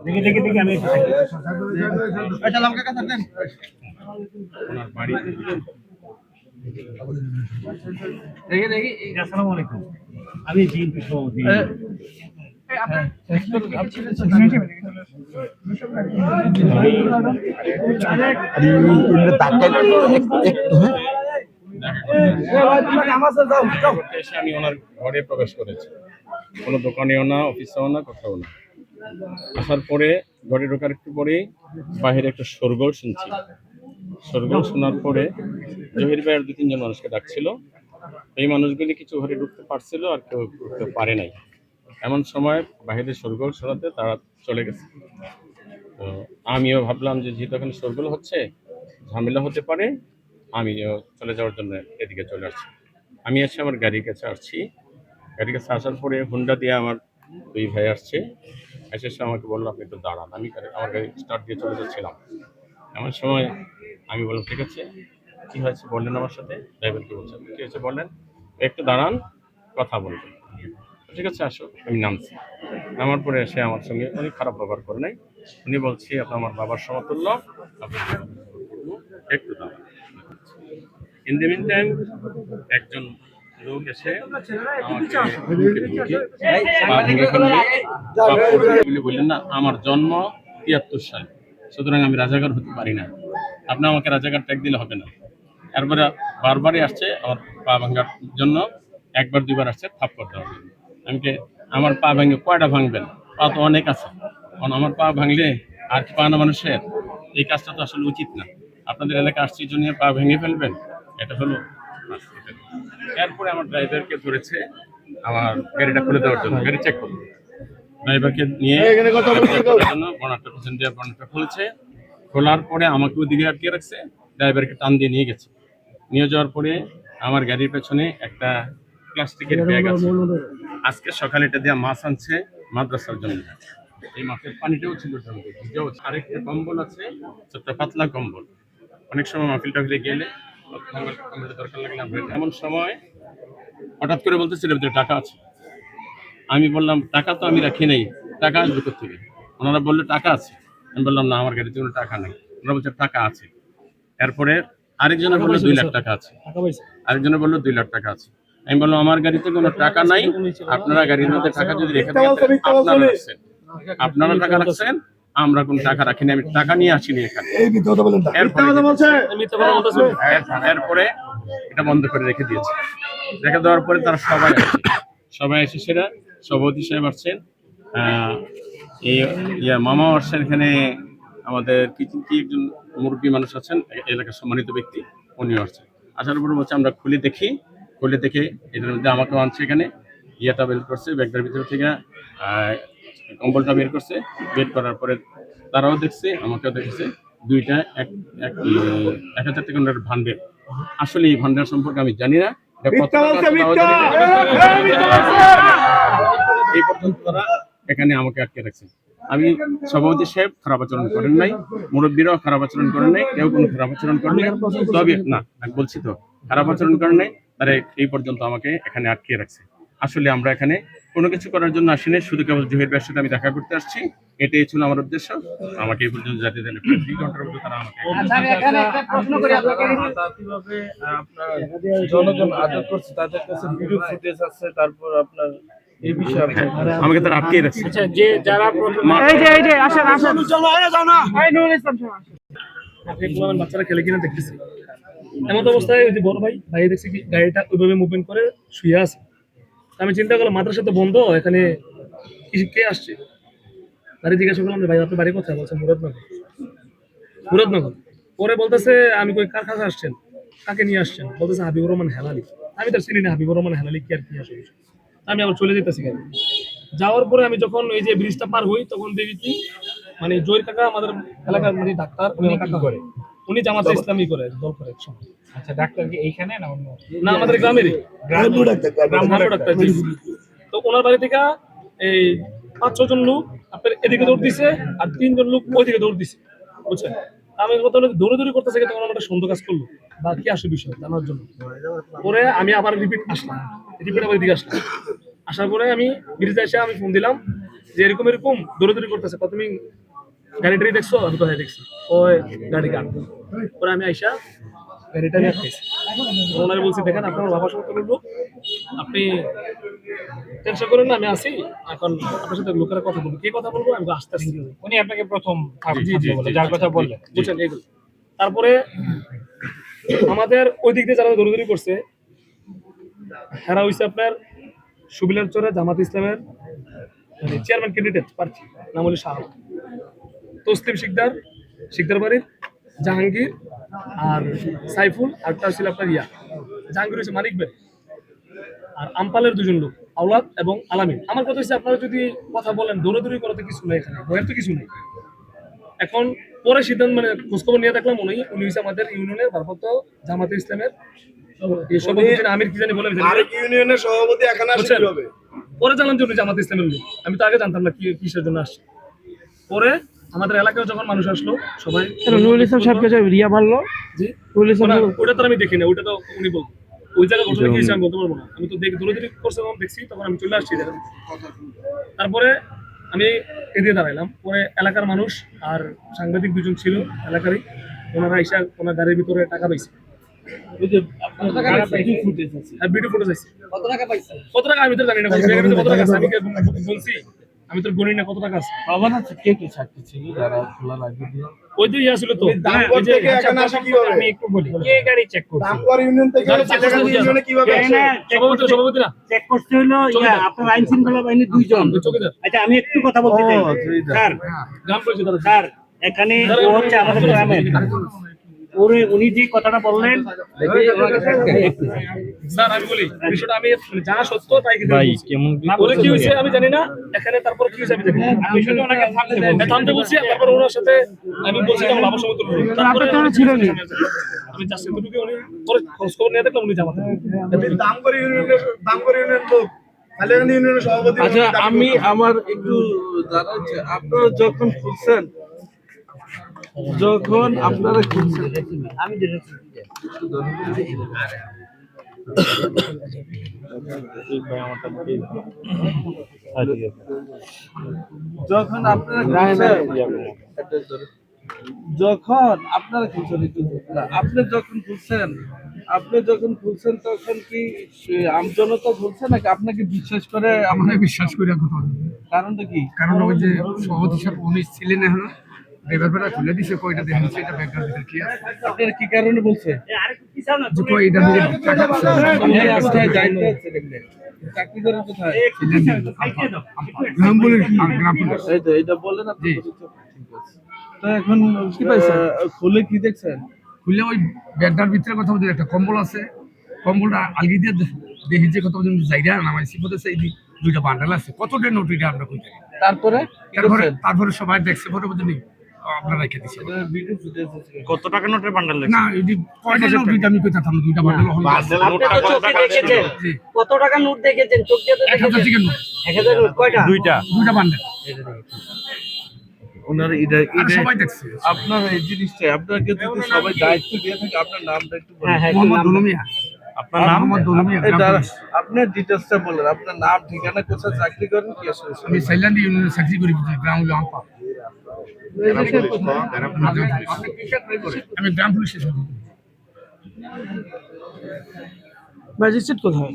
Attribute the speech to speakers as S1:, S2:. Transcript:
S1: দেখি দেখি দেখি আমি দেখি দেখি। আসসালামু আলাইকুম, আমি বিএনপি সভাপতি।
S2: আমি ওনার ঘরে প্রবেশ করেছি, কোনো দোকানেও না, অফিসেও না, কোথাও না। আসার পরে ঘরে ঢোকার একটু পরেই বাহিরে একটা শোরগোল শুনছি। শোরগোল শোনার পরে জহির ভাইয়ের 2-3 জন মানুষকে ডাকছিল। এই মানুষগুলি কিছু ঘরে ঢুকতে পারছিল, আর কেউ ঢুকতে পারে নাই। এমন সময় বাহিরে শোরগোল শোনাতে তারা চলে গেছে। তো আমিও ভাবলাম যে যেহেতু এখানে শোরগোল হচ্ছে, ঝামেলা হতে পারে, আমিও চলে যাওয়ার জন্য এদিকে চলে আসছি। আমি এসে আমার গাড়ির কাছে আসছি। গাড়ির কাছে আসার পরে হুন্ডা দিয়ে আমার 2 ভাই আসছে। এসে সে আমাকে বললো, আপনি একটু দাঁড়ান। আমি আমার গাড়ি স্টার্ট দিয়ে চলে যাচ্ছিলাম। এমন সময় আমি বললাম, ঠিক আছে, কী হয়েছে বললেন আমার সাথে। ড্রাইভারকে বলছেন, কী হয়েছে বললেন, একটু দাঁড়ান, কথা বলবেন। ঠিক আছে, আসো। আমি নামছি। নামার পরে সে আমার সঙ্গে অনেক খারাপ ব্যবহার করে নাই। উনি বলছি, আপনি আমার বাবার সমতুল্য, আপনি একটু দাঁড়ান। ইন দ্য মিন টাইম একজন লোক এসে বললেন, না, আমার জন্ম 73 সাল, সুতরাং আমি রাজাকার হতে পারি না, আপনি আমাকে রাজাকার ট্যাগ দিলে হবে না। এরপরে বারবারই আসছে আমার পা ভাঙার জন্য, 1-2 বার আসছে থাপ্পড় দেওয়ার জন্য। আমি আমার পা ভাঙে কয়টা ভাঙবেন, পা তো অনেক আছে, কারণ আমার পা ভাঙলে আর কি পা না মানুষের, এই কাজটা তো আসলে উচিত না। আপনাদের এলাকা আসছে জন্য পা ভেঙে ফেলবেন, এটা হলো। এরপরে আমার ড্রাইভারকে ধরেছে আমার গাড়িটা খুলে দেওয়ার জন্য, গাড়ি চেক করবো। ড্রাইভারকে নিয়ে বনারটা পিছন দিয়ে বনারটা খুলেছে। খোলার পরে আমাকে ওদিকে আটকে রাখছে, ড্রাইভারকে টান দিয়ে নিয়ে গেছে। নিয়ে যাওয়ার পরে আমার গাড়ির পেছনে একটা প্লাস্টিকের ব্যাগ আছে। আজকে সকালে এটা দিয়ে মাছ আনছে মাদ্রাসার জন্য। এই মাছের পানিটাও ছিল, আরেকটা কম্বল আছে, একটা পাতলা কম্বল। অনেক সময় মাহফিল টাফিলে গেলে দরকার লাগলে এমন সময় হঠাৎ করে বলতেছিল ভিতরে টাকা আছে। আমি বললাম, টাকা তো আমি রাখি নাই, টাকা আসবে কোথেকে? ওনারা বললো টাকা আছে। আমি বললাম, না, আমার গাড়িতে কোনো টাকা নেই। ওনারা বলছে টাকা আছে। এরপরে আরেকজনে বললো 2 লাখ টাকা আছে, আরেকজনে বললো 2 লাখ টাকা আছে। আমি বললাম, আমার গাড়িতে কোনো টাকা নাই, আপনারা গাড়ির মধ্যে টাকা যদি রেখে দেন, আপনারা টাকা রাখছেন, আমরা কোনো টাকা রাখিনি, আমি টাকা নিয়ে আসিনি এখানে। এরপরে এটা বন্ধ করে রেখে দিয়েছে। রেখে দেওয়ার পরে তারা সবাই এসে সেটা সভাপতি সাহেব আসছেন, মামা আসছেন, এখানে আমাদের কি একজন মুরব্বী মানুষ আছেন, এলাকার সম্মানিত ব্যক্তি, উনিও আসছেন। আসার পরে বলছে, আমরা খুলে দেখে এদের মধ্যে আমাকেও আনছে, এখানে ইয়েটা বের করছে, ব্যাগটার ভিতর থেকে কম্বলটা বের করছে। বের করার পরে তারাও দেখছে, আমাকেও দেখছে, দুইটা 1,000 টাকার ভান্ডেল। আসলে এই ভান্ডার সম্পর্কে আমি জানি না, এই পর্যন্ত তারা এখানে আমাকে আটকে রাখছে। আমি সভাপতি সাহেব খারাপ আচরণ করেন নাই, মুরব্বীরাও খারাপ আচরণ করেন নাই, কেউ কোনো খারাপ আচরণ করেন নাই। তবে না, আমি বলছি তো, খারাপ আচরণ করেন নাই, তারা এই পর্যন্ত আমাকে এখানে আটকে রাখছে। আসলে আমরা এখানে কোনো কিছু করার জন্য আসিনি, শুধু কেবল জহির ভাইয়ের সাথে আমি দেখা করতে আসছি, এটাই ছিল আমার উদ্দেশ্য। আমাকে এই পর্যন্ত জাতীয় দলে 2 ঘন্টার মধ্যে তারা আমাকে
S3: জনগণ আটক করছে, তাদের কাছে ভিডিও ফুটেজ আছে, তারপর আপনার এই বিষয়ে
S2: আমাকে তারা আটকে রাখছে।
S1: যে যারা বাচ্চারা খেলে কিনা দেখতেছি, এমন অবস্থায় ওই যে বড় ভাই দেখছি কি গাড়িটা ওইভাবে মুভমেন্ট করে শুয়ে আছে। আমি চিন্তা করলাম মাদ্রাসা তো বন্ধ, এখানে কে আসছে? গাড়ি জিজ্ঞাসা করলাম, ভাই আপনার বাড়ি কোথায়? বলছে মুরাদনগর। পরে বলতেছে, আমি কই কার কাছে আসছেন, কাকে নিয়ে আসছেন? বলতেছে হাবিবুর রহমান হেলালি। আমি তো চিনি না হাবিবুর রহমান হেলালি কি আর কি আসে। আমি আবার চলে যেতেছি গাড়ি। যাওয়ার পরে আমি যখন ওই যে ব্রিজটা পার হই, তখন দেখি কি মানে জহির কাকা আমাদের এলাকার মানে ডাক্তার, উনি কাকা করে, উনি জামাতে ইসলামী করে দল করে।
S3: আচ্ছা, ডাক্তার কি এইখানে না অন্য?
S1: না, আমাদের গ্রামেরই গ্রাম্য ডাক্তার। তো ওনার বাড়ি থেকে এই 5-6 জন লোক আপনার এদিকে দৌড় দিছে, আর 3 জন লোক ওইদিকে দৌড় দিছে, বুঝছেন? আমি কত দৌড়াদৌড়ি করতেছে, তখন আমার একটা সন্দেহ কাজ করলো বা কি আসে বিষয় জানার জন্য। পরে আমি আবার রিপিট আবার এদিকে আসলাম। আসার পরে আমি ব্রিজে এসে আমি ফোন দিলাম যে এরকম এরকম দৌড়াদৌড়ি করতেছে, তুমি গাড়িটারি দেখছো? আমি তো হ্যাঁ দেখছি। ওই গাড়ি গান পরে আমি আইসা গাড়িটা নিয়ে খাইছি। ওনারে বলছি দেখেন আপনার বাবার সাথে বলবো, আপনি টেনশন করেন না, আমি আছি। এখন আপনার সাথে লোকেরা কথা বলবো, কে কথা বলবো আমি আসতে আসছি।
S4: উনি আপনাকে প্রথম
S2: জি, জি, জি,
S4: যার
S2: জি,
S4: কথা
S2: জি,
S4: বললেন
S2: জি।
S1: বুঝছেন এইগুলো। তারপরে আমাদের ওই দিক দিয়ে যারা দৌড়াদৌড়ি করছে হেরা হইছে আপনার সুবিলার চরে জামাত ইসলামের মানে চেয়ারম্যান ক্যান্ডিডেট প্রার্থী, নাম হলো শাহ আলম। তসলিম শিকদার, শিকদার বাড়ির জাহাঙ্গীর আর সাইফুল, আর তার ছিল আপনার জাহাঙ্গীর হচ্ছে মানিক বাড়ি, আর আমপালের দুজন লোক আওলাদ এবং আলামিন। আমার কথা হচ্ছে আপনারা যদি কথা বলেন দৌড়াদৌড়ি করাতে কিছু নেই, এখানে ভয়ের তো কিছু নেই। এখন পরে সিদ্ধান্ত মানে খোঁজখবর নিয়ে দেখলাম উনি হচ্ছে আমাদের ইউনিয়নের ভারপ্রাপ্ত জামাতে ইসলামের এই সভাপতি আমির কি জানি বলে
S3: আরেক ইউনিয়নের সভাপতি এখানে আসে
S1: বুঝছেন?
S3: কিভাবে?
S1: পরে জানলাম যে উনি জামাতে ইসলামের লোক। আমি তো আগে জানতাম না কি কিসের জন্য আসছে। পরে আমাদের এলাকায় যখন মানুষ আসলো সবাই
S5: নুরুল ইসলাম সাহেবকে যে রিয়া মারলো,
S1: জি
S5: নুরুল ইসলাম
S1: না,
S5: সাহেব-
S1: ওটা তো আমি দেখি না, ওটা তো উনি বল ওই জায়গায় ঘটনা কি হয়েছে আমি বলতে পারবো না। আমি তো দেখি দৌড়াদৌড়ি করছে তখন দেখছি, তখন আমি চলে আসছি দেখেন। তারপরে আমি এদিকে দাঁড়াইলাম, পরে এলাকার মানুষ আর সাংবাদিক দুজন ছিল এলাকারই, ওনারা এসে ওনার গাড়ির ভিতরে টাকা পাইছে।
S3: ওই যে আপনার ভিডিও ফুটেজ আছে।
S1: আর ভিডিও ফুটেজ আছে।
S6: কত টাকা পাইছে?
S1: কত টাকা আমি তো জানি না, ব্যাগের ভিতরে কত টাকা আছে আমি কি বলছি? আমি তো গণি না কত টাকা আছে।
S3: প্রমাণ আছে কে কে সাক্ষী ছিল যারা খোলা রাখবে দিয়ে?
S1: ওই তো ছিল তো
S3: দামগড়
S1: ওই যে
S3: থেকে এখানে আসে কিভাবে?
S4: আমি একটু বলি কে গাড়ি চেক করছে
S3: দামগড় ইউনিয়ন থেকে
S1: গাড়ি চেক
S3: কাছাকাছি
S1: করছে।
S3: ইউনিয়নে কিভাবে আসে?
S1: সভাপতি না
S6: চেক করতে হলো
S1: চকিদার।
S6: আপনার আইন শৃঙ্খলা বাহিনী দুইজন।
S1: চৌকিদার
S6: আচ্ছা আমি একটু কথা বলতে চাই। স্যার
S1: গ্রাম পরিষদ দাদা।
S6: স্যার এখানে ও হচ্ছে আমাদের গ্রামের উনি যে কথাটা বললেন
S1: স্যার আমি বলি বিষয়টা আমি যা সত্য তাই কিন্তু বলে কি হয়েছে আমি জানি না এখানে। তারপর কি হয়েছে আমি জানি না।
S4: আমি শুধু ওনাকে থামতে বলছি।
S1: আমি থামতে বলছি, তারপর ওনার সাথে আমি বলছি যে আমার বাবার সঙ্গে তুলবো। তারপরে আমি যাচ্ছি দুটোকে উনি পরে খোঁজ খবর নিয়ে দেখলাম উনি জামাতে।
S3: দামগড় ইউনিয়ন লোক কালিয়াগঞ্জ ইউনিয়নের সভাপতি।
S7: আচ্ছা আমি আমার একটু জানাচ্ছি, আপনারা যখন খুলছেন, যখন আপনারা খুলছেন
S6: আমি দেখেছি
S7: যখন আপনারা খুলছেন, যখন আপনারা খুলছেন আপনি যখন খুলছেন তখন কি আমজনতা খুলছে নাকি আপনাকে বিশ্বাস করে?
S8: আমাকে বিশ্বাস করে কথা বলে।
S7: কারণটা কি?
S8: কারণ ওই যে সভাপতি সাহেব উনি ছিলেন এখনো, ব্যাপারটা খুলে দিছে, কয়টা দেখেন সেটা ব্যাগটার ভিতরে কি আছে,
S7: আপনারা কি কারণে বলছে?
S6: আরেকটু পিছাও না
S8: যে কয় এটা দিয়ে টাকা আছে।
S7: এই রাস্তায় যাইতে হচ্ছে দেখলে চাকরি করেন কোথায়?
S6: একটু পিছাও, একটু সাইডে দাও।
S8: গ্রাম পুলিশ, গ্রাম পুলিশ।
S7: এই তো এটা বললেন আপনি।
S8: জি।
S7: ঠিক আছে। তো এখন
S8: কি পাইছেন?
S7: খুলে কি দেখছেন?
S8: খুলে ওই ব্যাগটার ভিতরে কথা বলতে একটা কম্বল আছে, কম্বলটা আলগি দিয়ে দেখি যে কত জায়গা নামাইছি, বলতেছে এই দুইটা বান্ডেল আছে, কতটা নোট এটা আমরা কই জানি।
S7: তারপরে কি
S8: তারপরে
S7: করছেন?
S8: তারপরে সবাই দেখছে, পরে বলতে নেই আপনারা রেখে দিচ্ছে।
S7: এটা ভিডিও ফুটেজ আছে।
S4: কত টাকা নোটের বান্ডাল
S8: না এই যে কয়টা নোট দুইটা আমি কই থাকতাম, দুইটা বান্ডেল হলো।
S6: আপনি তো চোখে দেখেছেন
S8: জি,
S6: কত টাকা নোট দেখেছেন? চোখ দিয়ে তো
S8: 1000
S6: দেখেছেন।
S8: টিকেট নোট,
S6: 1000 নোট কয়টা?
S4: দুইটা
S8: দুইটা বান্ডেল।
S7: ওনার এটা
S8: আর সবাই দেখছে।
S7: আপনার এই জিনিসটা আপনাকে যদি সবাই দায়িত্ব দিয়ে থাকে আপনার নামটা একটু বলুন।
S6: হ্যাঁ হ্যাঁ
S8: মোহাম্মদ দুলুমিয়া।
S4: আপনার নাম?
S8: মোহাম্মদ দুলুমিয়া,
S7: এই
S8: গ্রাম
S7: দাঁড়া,
S8: পুলিশ।
S7: আপনার ডিটেলসটা বলেন, আপনার নাম, ঠিকানা, কোথায় চাকরি করেন, কি আসলে?
S8: আমি সাইলান্ডি ইউনিয়নের চাকরি করি, গ্রাম হলো আমপা। আমি গ্রাম পুলিশের সাথে।
S5: ম্যাজিস্ট্রেট কোথায়?